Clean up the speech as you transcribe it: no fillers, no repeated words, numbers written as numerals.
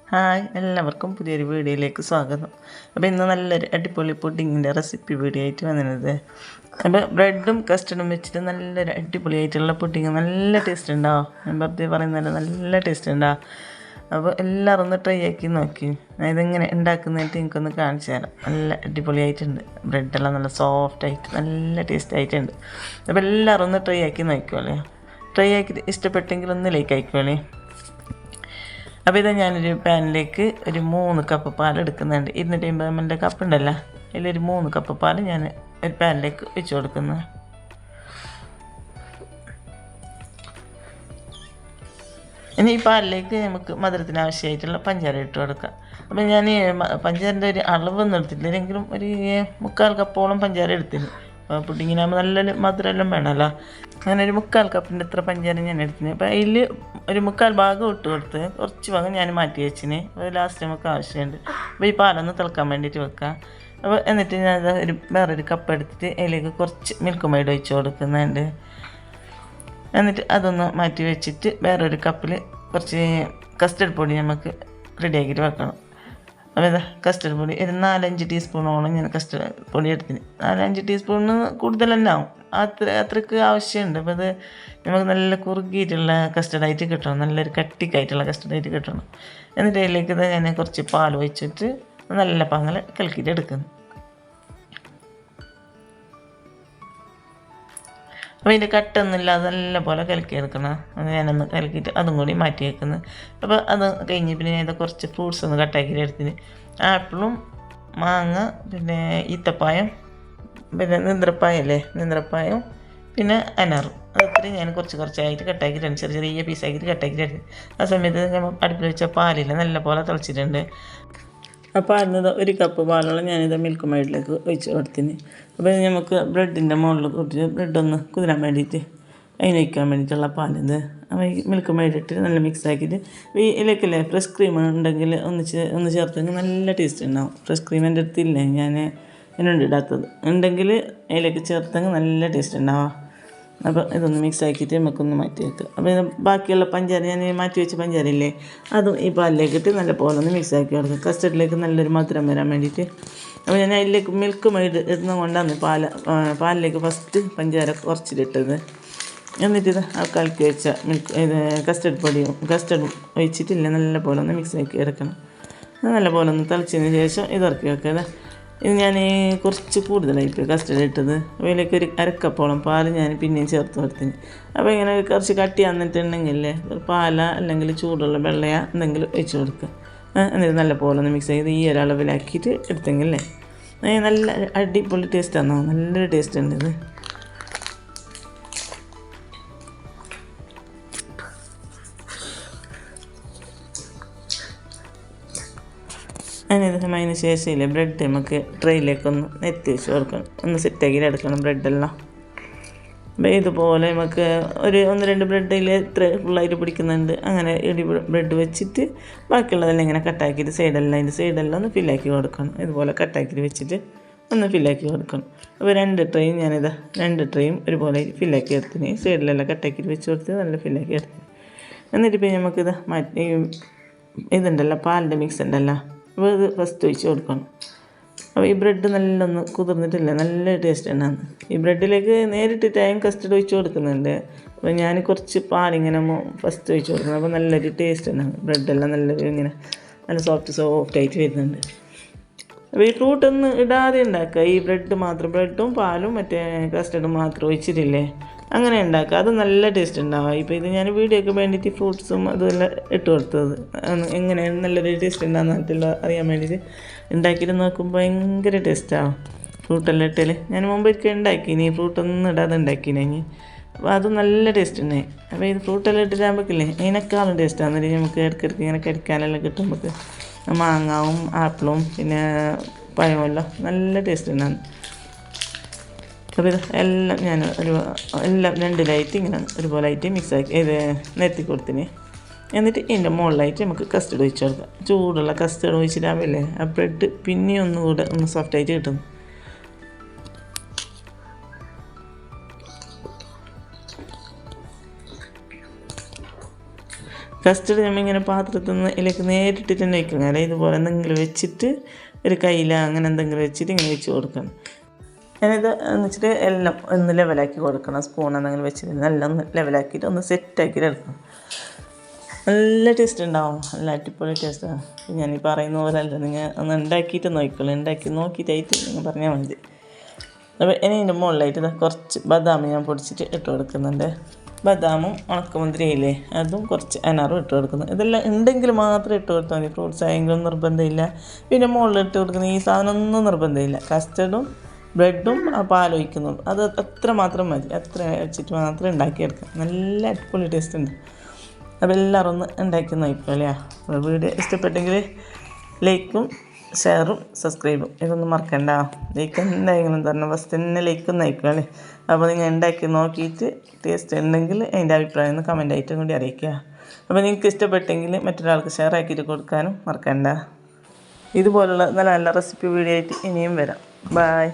Hi, എല്ലാവർക്കും പുതിയൊരു വീഡിയോയിലേക്ക് സ്വാഗതം. അപ്പോൾ ഇന്ന് നല്ലൊരു അടിപൊളി പുഡിങ്ങിൻ്റെ റെസിപ്പി വീഡിയോ ആയിട്ട് വന്നത്. അപ്പോൾ ബ്രെഡും കസ്റ്റർഡും വെച്ചിട്ട് നല്ലൊരു അടിപൊളിയായിട്ടുള്ള പുഡിങ് നല്ല ടേസ്റ്റ് ഉണ്ടാവും. ഞാൻ വെറുതെ പറയുന്നതല്ല, നല്ല ടേസ്റ്റ് ഉണ്ടാവും. അപ്പോൾ എല്ലാവരും ഒന്ന് ട്രൈ ആക്കി നോക്കി. ഇതെങ്ങനെ ഉണ്ടാക്കുന്നതായിട്ട് എനിക്കൊന്ന് കാണിച്ചു തരാം. നല്ല അടിപൊളിയായിട്ടുണ്ട്. ബ്രെഡെല്ലാം നല്ല സോഫ്റ്റായിട്ട് നല്ല ടേസ്റ്റ് ആയിട്ടുണ്ട്. അപ്പോൾ എല്ലാവരും ഒന്ന് ട്രൈ ആക്കി നോക്കിക്കോളേ. ട്രൈ ആക്കി ഇഷ്ടപ്പെട്ടെങ്കിൽ ഒന്ന് ലൈക്ക് ആയിക്കോളേ. അപ്പോൾ ഇത് ഞാനൊരു പാനിലേക്ക് ഒരു 3 കപ്പ് പാൽ എടുക്കുന്നുണ്ട്. 250 ml കപ്പ് ഉണ്ടല്ലോ, അതിലൊരു 3 കപ്പ് പാൽ ഞാൻ ഒരു പാനിലേക്ക് ഒഴിച്ച് കൊടുക്കുന്നു. ഇനി ഈ പാലിലേക്ക് നമുക്ക് മധുരത്തിന് ആവശ്യമായിട്ടുള്ള പഞ്ചാര ഇട്ട് കൊടുക്കാം. അപ്പോൾ ഞാൻ പഞ്ചാരൻ്റെ ഒരു അളവൊന്നും എടുത്തിട്ടില്ലെങ്കിലും ഒരു 3/4 കപ്പോളം പഞ്ചാര എടുത്തിന്. പുഡിങ്ങിനാകുമ്പോൾ നല്ല മധുരമെല്ലാം വേണമല്ലോ. അങ്ങനെ ഒരു 3/4 കപ്പിൻ്റെ ഇത്ര പഞ്ചാര ഞാൻ എടുത്തിന്. അപ്പോൾ അതിൽ ഒരു 3/4 ഭാഗം ഇട്ട് കൊടുത്ത് കുറച്ച് ഭാഗം ഞാൻ മാറ്റി വെച്ചിന്. അത് ലാസ്റ്റ് നമുക്ക് ആവശ്യമുണ്ട്. അപ്പോൾ ഈ പാലൊന്ന് തിളക്കാൻ വേണ്ടിയിട്ട് വെക്കാം. അപ്പോൾ എന്നിട്ട് ഞാൻ വേറൊരു കപ്പ് എടുത്തിട്ട് അതിലേക്ക് കുറച്ച് മിൽക്ക് മെയ്ഡ് ഒഴിച്ച് കൊടുക്കുന്നുണ്ട്. എന്നിട്ട് അതൊന്ന് മാറ്റി വെച്ചിട്ട് വേറൊരു കപ്പിൽ കുറച്ച് കസ്റ്റർഡ് പൊടി നമുക്ക് റെഡിയാക്കിയിട്ട് വെക്കണം. അപ്പോൾ ഇതാ കസ്റ്റർഡ് പൊടി ഒരു 4-5 ടീസ്പൂണോളം ഞാൻ കസ്റ്റർഡ് പൊടി എടുത്തിന്. 4-5 ടീസ്പൂണിന് കൂടുതലെല്ലാം ആവും. അത്രയ്ക്ക് ആവശ്യമുണ്ട്. അപ്പോൾ അത് നമുക്ക് നല്ല കുറുകിയിട്ടുള്ള കസ്റ്റർഡായിട്ട് കിട്ടണം, നല്ലൊരു കട്ടിക്കായിട്ടുള്ള കസ്റ്റർഡായിട്ട് കിട്ടണം. എന്നിട്ട് അതിലേക്ക് ഞാൻ കുറച്ച് പാൽ ഒഴിച്ചിട്ട് നല്ല പാങ്ങൽ കലക്കിയിട്ട് എടുക്കുന്നു. അപ്പോൾ ഇതിൻ്റെ കട്ടൊന്നുമില്ലാതെ നല്ല പോലെ കലക്കിയെടുക്കണം. അത് ഞാനൊന്ന് കലക്കിയിട്ട് അതും കൂടി മാറ്റി വെക്കുന്നത്. അപ്പോൾ അത് കഴിഞ്ഞ് പിന്നെ ഇത് കുറച്ച് ഫ്രൂട്ട്സ് ഒന്ന് കട്ടാക്കി എടുത്തിന്. ആപ്പിളും, മാങ്ങ, പിന്നെ ഈത്തപ്പായം, പിന്നെ നേന്ത്രപ്പായം, പിന്നെ അനാറും. അതത്രയും ഞാൻ കുറച്ചായിട്ട് കട്ടാക്കിയിട്ടുണ്ട്. ചെറിയ പീസാക്കിയിട്ട് കട്ടാക്കിയിട്ട്. ആ സമയത്ത് നമ്മൾ അടുപ്പിൽ വെച്ച പാലില്ല നല്ല പോലെ തിളച്ചിട്ടുണ്ട്. അപ്പോൾ അതിന് ഒരു കപ്പ് പാലോളം ഞാനിത് മിൽക്ക് മെയ്ഡിലേക്ക് ഒഴിച്ച് കൊടുത്തിന്. അപ്പോൾ നമുക്ക് ബ്രെഡിൻ്റെ മുകളിൽ കുറച്ച് ബ്രെഡൊന്ന് കുതിരാൻ വേണ്ടിയിട്ട് അതിന് വയ്ക്കാൻ വേണ്ടിയിട്ടുള്ള പാലിത്. അപ്പോൾ ഈ മിൽക്ക് മെയ്ഡ് ഇട്ട് നല്ല മിക്സ് ആക്കിയിട്ട് ഈ ഇതിലേക്കല്ലേ ഫ്രഷ് ക്രീം ഉണ്ടെങ്കിൽ ഒന്ന് ചേർത്തെങ്കിൽ നല്ല ടേസ്റ്റ് ഉണ്ടാവും. ഫ്രഷ് ക്രീം എൻ്റെ അടുത്തില്ലേ, ഞാൻ എന്നോട് ഇടാത്തത് ഉണ്ടെങ്കിൽ അതിലേക്ക് ചേർത്തെങ്കിൽ നല്ല ടേസ്റ്റ് ഉണ്ടാവുക. അപ്പോൾ ഇതൊന്ന് മിക്സ് ആക്കിയിട്ട് നമുക്കൊന്ന് മാറ്റി വെക്കുക. അപ്പോൾ ഇത് ബാക്കിയുള്ള പഞ്ചാര ഞാൻ മാറ്റി വെച്ച പഞ്ചാരയില്ലേ, അതും ഈ പാലിലേക്കിട്ട് നല്ല പോലെ ഒന്ന് മിക്സ് ആക്കി കൊടുക്കുക. കസ്റ്റർഡിലേക്ക് നല്ലൊരു മധുരം വരാൻ വേണ്ടിയിട്ട്. അപ്പോൾ ഞാൻ അതിലേക്ക് മിൽക്ക് മെയ്ഡ് ഇടുന്നത് കൊണ്ടാണ് പാലിലേക്ക് ഫസ്റ്റ് പഞ്ചാര കുറച്ചിലിട്ടത്. എന്നിട്ട് ഇത് കലക്കി വെച്ച കസ്റ്റർഡ് ഒഴിച്ചിട്ടില്ല നല്ല പോലെ ഒന്ന് മിക്സ് ആക്കി എടുക്കണം. നല്ല പോലെ ഒന്ന് തിളച്ചതിന് ശേഷം ഇറക്കി വെക്കുക. ഇത് ഞാൻ കുറച്ച് കൂടുതലായിട്ട് കസ്റ്റർഡ് ഇട്ടത്. അതിലേക്ക് ഒരു അരക്കപ്പോളം പാൽ ഞാൻ പിന്നെയും ചേർത്ത് കൊടുത്തിന്. അപ്പോൾ ഇങ്ങനെ കുറച്ച് കട്ടി വന്നിട്ടുണ്ടെങ്കിൽ പാല അല്ലെങ്കിൽ ചൂടുള്ള വെള്ളയ എന്തെങ്കിലും ഒഴിച്ച് കൊടുക്കുക. എന്നിട്ട് നല്ല പോലെ ഒന്ന് മിക്സ് ചെയ്ത് ഈ ഒരളവിലാക്കിയിട്ട് എടുത്തെങ്കിലേ നല്ല അടിപൊളി ടേസ്റ്റാണ്. നല്ലൊരു ടേസ്റ്റ് ഉണ്ട് ഇത്. അതിന് ശേഷം ബ്രെഡ് നമുക്ക് ട്രെയിലേക്കൊന്ന് എത്തി വെച്ച് കൊടുക്കണം. ഒന്ന് സെറ്റാക്കി എടുക്കണം ബ്രെഡെല്ലാം. അപ്പോൾ ഇതുപോലെ നമുക്ക് ഒരു 1-2 ബ്രെഡിൽ ഫുള്ളായിട്ട് പിടിക്കുന്നുണ്ട്. അങ്ങനെ ബ്രെഡ് വെച്ചിട്ട് ബാക്കിയുള്ളതെല്ലാം ഇങ്ങനെ കട്ടാക്കിയിട്ട് അതിൻ്റെ സൈഡെല്ലാം ഒന്ന് ഫില്ലാക്കി കൊടുക്കണം. ഇതുപോലെ കട്ടാക്കിയിട്ട് വെച്ചിട്ട് ഒന്ന് ഫില്ലാക്കി കൊടുക്കണം. അപ്പോൾ 2 ട്രെയും ഒരുപോലെ ഫില്ലാക്കി എടുത്തിന്. സൈഡിലെല്ലാം കട്ടാക്കിയിട്ട് വെച്ച് കൊടുത്ത് നല്ല ഫില്ലാക്കി എടുത്തിന്. എന്നിട്ട് പിന്നെ നമുക്കിത് ഇതുണ്ടല്ലോ പാലിൻ്റെ മിക്സ് ഉണ്ടല്ലോ, അപ്പോൾ ഇത് ഫസ്റ്റ് ഒഴിച്ച് കൊടുക്കണം. അപ്പോൾ ഈ ബ്രെഡ് നല്ലൊന്ന് കുതിർന്നിട്ടില്ല, നല്ല ടേസ്റ്റ് ഉണ്ടാകുന്നു. ഈ ബ്രെഡിലേക്ക് നേരിട്ടിട്ടായും കസ്റ്റർഡ് ഒഴിച്ച് കൊടുക്കുന്നുണ്ട്. അപ്പോൾ ഞാൻ കുറച്ച് പാലിങ്ങനെ ഫസ്റ്റ് ഒഴിച്ച് കൊടുക്കുന്നത്. അപ്പോൾ നല്ലൊരു ടേസ്റ്റ് ഉണ്ടാകും. ബ്രെഡെല്ലാം നല്ല സോഫ്റ്റായിട്ട് വരുന്നുണ്ട്. അപ്പോൾ ഈ ഫ്രൂട്ടൊന്നും ഇടാതെ ഉണ്ടാക്കുക. ഈ ബ്രെഡും പാലും മറ്റേ കസ്റ്റർഡും മാത്രം ഒഴിച്ചിട്ടില്ലേ, അങ്ങനെ ഉണ്ടാക്കുക. അത് നല്ല ടേസ്റ്റ് ഉണ്ടാവുക. ഇപ്പോൾ ഇത് ഞാൻ വീഡിയോയ്ക്ക് വേണ്ടിയിട്ട് ഫ്രൂട്ട്സും അതെല്ലാം ഇട്ട് കൊടുത്തത് എങ്ങനെയാണ് നല്ലൊരു ടേസ്റ്റ് ഉണ്ടാകുന്നില്ല അറിയാൻ വേണ്ടിയിട്ട് ഉണ്ടാക്കിയിട്ട് നോക്കുമ്പോൾ ഭയങ്കര ടേസ്റ്റാവും. ഫ്രൂട്ടെല്ലാം ഇട്ടാൽ ഞാൻ മുമ്പൊക്കെ ഉണ്ടാക്കിനി, ഫ്രൂട്ടൊന്നും ഇടാതെ ഉണ്ടാക്കിനി. അപ്പോൾ അത് നല്ല ടേസ്റ്റ് ഉണ്ടായി. അപ്പോൾ ഇത് ഫ്രൂട്ടെല്ലാം ഇട്ടിട്ടാകുമ്പോഴേക്കില്ലേ അതിനേക്കാളും ടേസ്റ്റാണെന്നില്ല. നമുക്ക് ഇടയ്ക്കിടയ്ക്ക് ഇങ്ങനെ കടിക്കാനെല്ലാം കിട്ടുമ്പോൾ മാങ്ങാവും ആപ്പിളും പിന്നെ പഴമെല്ലാം നല്ല ടേസ്റ്റ് ഉണ്ടാകും. അപ്പോൾ ഇത് എല്ലാം ഞാൻ എല്ലാം 2 ഇങ്ങനെ ഒരുപോലെ ആയിട്ട് മിക്സാക്കി നിരത്തി കൊടുത്തിന്. എന്നിട്ട് ഇതിൻ്റെ മുകളിലായിട്ട് നമുക്ക് കസ്റ്റർഡ് ഒഴിച്ച് കൊടുക്കാം. ചൂടുള്ള കസ്റ്റർഡ് ഒഴിച്ചിട്ടാവില്ലേ ആ ബ്രെഡ് പിന്നെ ഒന്നുകൂടെ ഒന്ന് സോഫ്റ്റായിട്ട് കിട്ടും. കസ്റ്റഡ് നമ്മൾ ഇങ്ങനെ പാത്രത്തിൽ നിന്ന് ഇതിലേക്ക് നേരിട്ടിട്ട് തന്നെ വയ്ക്കണം. അല്ലെ ഇതുപോലെ എന്തെങ്കിലും വെച്ചിട്ട് ഒരു കയ്യില അങ്ങനെ എന്തെങ്കിലും വെച്ചിട്ട് ഇങ്ങനെ വെച്ച് കൊടുക്കണം. ഞാനിത് എന്ന് വെച്ചിട്ട് എല്ലാം ഒന്ന് ലെവലാക്കി കൊടുക്കണം. സ്പൂൺ എന്തെങ്കിലും വെച്ചിട്ട് എല്ലാം ഒന്ന് ലെവലാക്കിയിട്ട് ഒന്ന് സെറ്റാക്കിയിട്ട് എടുക്കണം. നല്ല ടേസ്റ്റ് ഉണ്ടാവും, നല്ല അടിപൊളി ടേസ്റ്റാണ്. ഞാൻ ഈ പറയുന്ന പോലെ അല്ല, നിങ്ങൾ ഒന്ന് ഉണ്ടാക്കിയിട്ട് നോക്കിക്കോളൂ. ഉണ്ടാക്കി നോക്കിയിട്ടായിട്ട് നിങ്ങൾ പറഞ്ഞാൽ മതി. അപ്പോൾ ഇനി ഇതിൻ്റെ മുകളിലായിട്ട് കുറച്ച് ബദാം ഞാൻ പൊടിച്ചിട്ട് ഇട്ട് കൊടുക്കുന്നുണ്ട്. ബദാമും ഉണക്കമുന്തിരിയില്ലേ അതും കുറച്ച് അനാറും ഇട്ട് കൊടുക്കുന്നു. ഇതെല്ലാം ഉണ്ടെങ്കിൽ മാത്രം ഇട്ട് കൊടുത്താൽ മതി. ഫ്രൂട്ട്സ് ആയെങ്കിലും നിർബന്ധമില്ല. പിന്നെ മുകളിൽ ഇട്ട് കൊടുക്കുന്ന ഈ സാധനമൊന്നും നിർബന്ധമില്ല. കസ്റ്റർഡും ബ്രെഡും ആ പാലൊഴിക്കുന്നുള്ളൂ. അത് അത്ര മാത്രം മതി. അത്ര വെച്ചിട്ട് മാത്രം ഉണ്ടാക്കിയെടുക്കാം. നല്ല അടിപൊളി ടേസ്റ്റ് ഉണ്ട്. അപ്പോൾ എല്ലാവരും ഒന്ന് ഉണ്ടാക്കി നോക്കിക്കോളേ. വീഡിയോ ഇഷ്ടപ്പെട്ടെങ്കിൽ ലൈക്കും ഷെയറും സബ്സ്ക്രൈബും ഇതൊന്നും മറക്കണ്ട. ലൈക്ക് എന്തായെങ്കിലും തരണം. ഫസ്റ്റ് തന്നെ ലൈക്കും നയിക്കോളേ. അപ്പോൾ നിങ്ങൾ ഉണ്ടാക്കി നോക്കിയിട്ട് ടേസ്റ്റ് ഉണ്ടെങ്കിൽ അതിൻ്റെ അഭിപ്രായം ഒന്ന് കമൻ്റായിട്ടും കൂടി അറിയിക്കുക. അപ്പോൾ നിങ്ങൾക്ക് ഇഷ്ടപ്പെട്ടെങ്കിൽ മറ്റൊരാൾക്ക് ഷെയർ ആക്കിയിട്ട് കൊടുക്കാനും മറക്കണ്ട. ഇതുപോലുള്ള നല്ല നല്ല റെസിപ്പി വീഡിയോ ആയിട്ട് ഇനിയും വരാം. ബൈ.